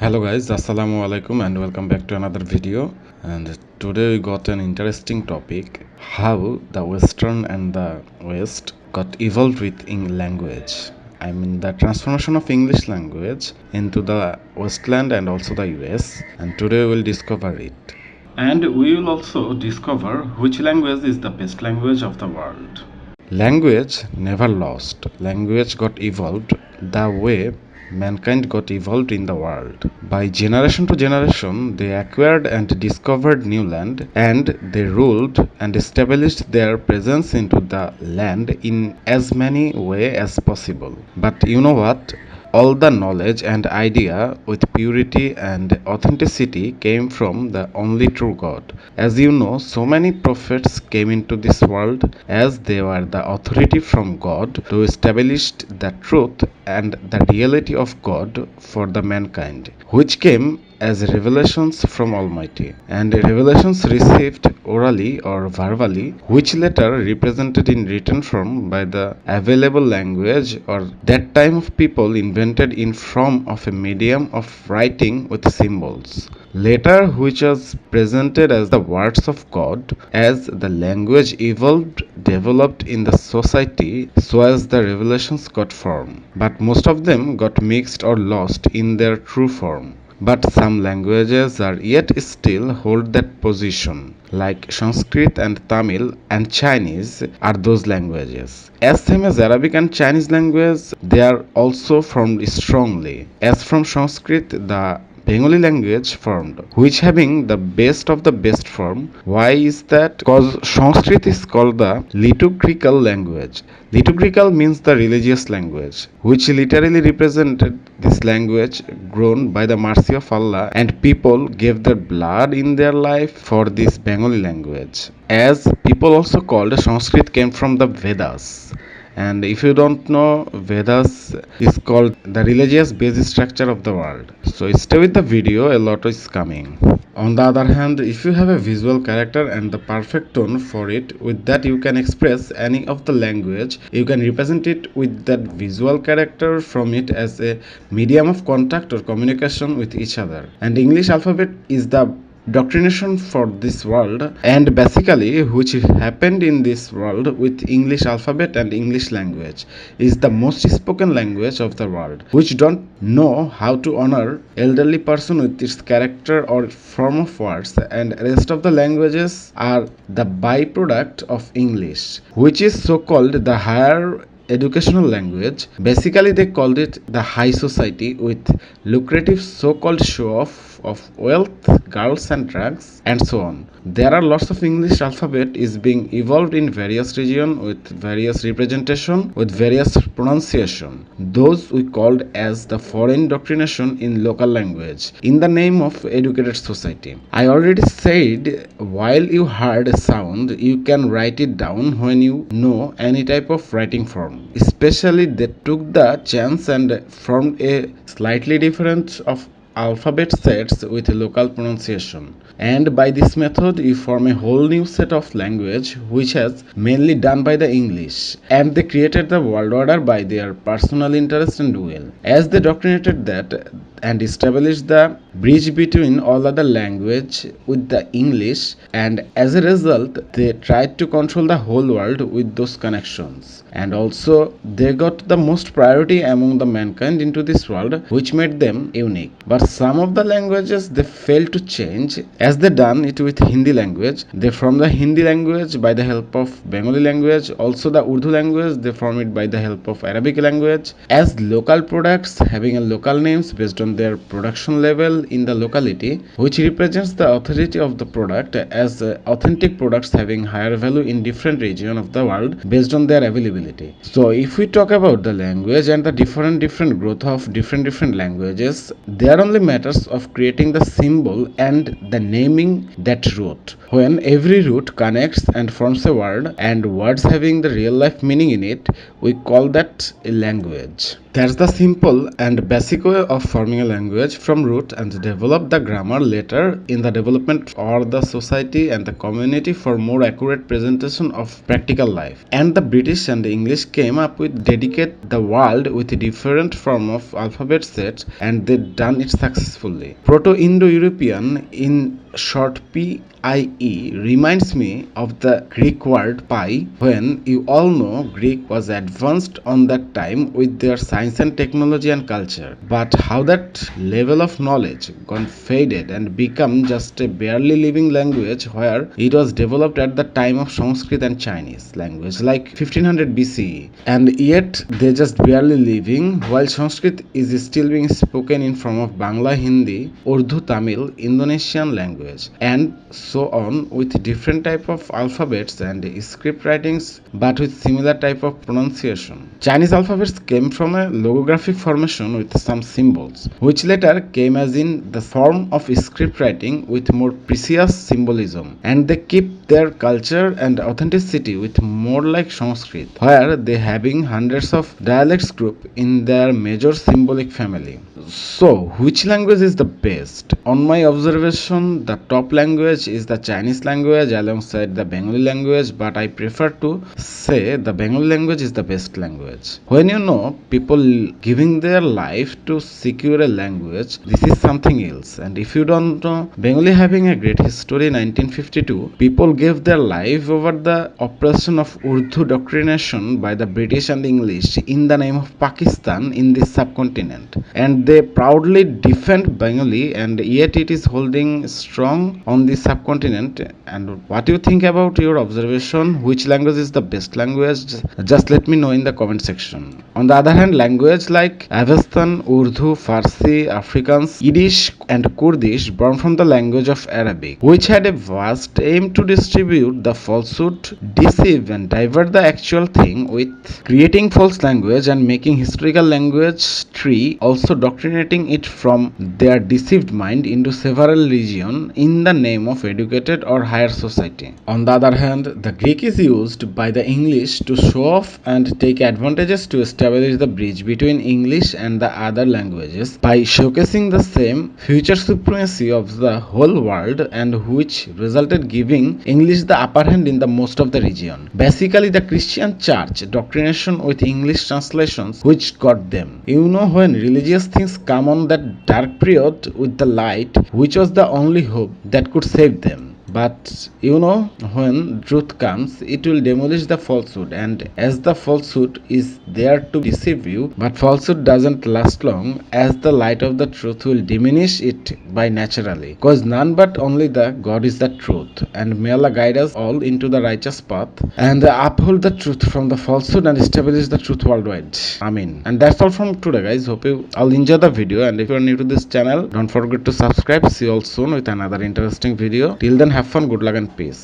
Hello guys, assalamu alaikum and welcome back to another video. And today we got an interesting topic: how the Western and the West got evolved with language. I mean the transformation of English language into the Westland and also the US. And today we'll discover it. And we will also discover which language is the best language of the world. Language never lost. Language got evolved the way mankind got evolved in the world. By generation to generation, they acquired and discovered new land, and they ruled and established their presence into the land in as many ways as possible. But you know what? All the knowledge and idea with purity and authenticity came from the only true God. As you know, so many prophets came into this world as they were the authority from God to establish the truth and the reality of God for the mankind, which came as revelations from Almighty, and revelations received orally or verbally, which later represented in written form by the available language or that time of people invented in form of a medium of writing with symbols. Later, which was presented as the words of God, as the language evolved, developed in the society, so as the revelations got form. But most of them got mixed or lost in their true form. But some languages are yet still hold that position, like Sanskrit and Tamil and Chinese are those languages. As same as Arabic and Chinese language, they are also formed strongly. As from Sanskrit, the Bengali language formed, which having the best of the best form. Why is that? Because Sanskrit is called the liturgical language. Liturgical means the religious language, which literally represented this language grown by the mercy of Allah, and people gave their blood in their life for this Bengali language. As people also called Sanskrit came from the Vedas. And if you don't know, Vedas is called the religious base structure of the world. So stay with the video, a lot is coming. On the other hand, if you have a visual character and the perfect tone for it, with that you can express any of the language, you can represent it with that visual character from it as a medium of contact or communication with each other. And English alphabet is the doctrination for this world, and basically which happened in this world with English alphabet and English language is the most spoken language of the world, which don't know how to honor elderly person with its character or form of words, and rest of the languages are the byproduct of English, which is so called the higher educational language. Basically they called it the high society with lucrative so-called show off of wealth, girls and drugs and so on. There are lots of English alphabet is being evolved in various region with various representation with various pronunciation. Those we called as the foreign doctrination in local language in the name of educated society. I already said while you heard a sound you can write it down when you know any type of writing form. Especially they took the chance and formed a slightly different of alphabet sets with local pronunciation, and by this method you form a whole new set of language which has mainly done by the English, and they created the world order by their personal interest and will, as they doctrinated that and established the bridge between all other language with the English, and as a result they tried to control the whole world with those connections, and also they got the most priority among the mankind into this world, which made them unique. But some of the languages they failed to change, as they done it with Hindi language. They form the Hindi language by the help of Bengali language, also the Urdu language they form it by the help of Arabic language, as local products having a local names based on their production level in the locality, which represents the authority of the product, as authentic products having higher value in different region of the world based on their availability. So if we talk about the language and the different growth of different languages, they are only matters of creating the symbol and the naming that root. When every root connects and forms a word, and words having the real life meaning in it, we call that a language. That's the simple and basic way of forming a language from root and develop the grammar later in the development or the society and the community for more accurate presentation of practical life. And the British and the English came up with dedicate the world with a different form of alphabet set, and they done it successfully. Proto-Indo-European, in short PIE, reminds me of the Greek word pi, when you all know Greek was advanced on that time with their science and technology and culture. But how that level of knowledge gone faded and become just a barely living language where it was developed at the time of Sanskrit and Chinese language like 1500 BCE, and yet they just barely living while Sanskrit is still being spoken in form of Bangla, Hindi, Urdu, Tamil, Indonesian language, and so on with different type of alphabets and script writings but with similar type of pronunciation. Chinese alphabets came from a logographic formation with some symbols, which later came as in the form of script writing with more precise symbolism, and they keep their culture and authenticity with more like Sanskrit, where they having hundreds of dialects group in their major symbolic family. So, which language is the best? On my observation, the top language is the Chinese language alongside the Bengali language, but I prefer to say the Bengali language is the best language. When you know people giving their life to secure a language, this is something else. And if you don't know, Bengali having a great history in 1952, people gave their life over the oppression of Urdu doctrination by the British and English in the name of Pakistan in this subcontinent. And they proudly defend Bengali, and yet it is holding strong on the subcontinent. And what do you think about your observation? Which language is the best language? Just let me know in the comment section. On the other hand, language like Avestan, Urdu, Farsi, Afrikaans, Yiddish and Kurdish born from the language of Arabic, which had a vast aim to distribute the falsehood, deceive and divert the actual thing with creating false language and making historical language tree, also doctrinating it from their deceived mind into several regions in the name of educated or higher society. On the other hand, the Greek is used by the English to show off and take advantages to establish the bridge between English and the other languages by showcasing the same future supremacy of the whole world, and which resulted giving English the upper hand in the most of the region. Basically, the Christian church doctrination with English translations which got them. You know, when religious things come on that dark period with the light, which was the only hope that could save them. But you know, when truth comes, it will demolish the falsehood, and as the falsehood is there to deceive you, but falsehood doesn't last long, as the light of the truth will diminish it by naturally, because none but only the God is the truth, and may Allah guide us all into the righteous path and uphold the truth from the falsehood and establish the truth worldwide. Amen. And that's all from today, guys. Hope you all enjoy the video, and if you are new to this channel, don't forget to subscribe. See you all soon with another interesting video. Till then, have fun, good luck and peace.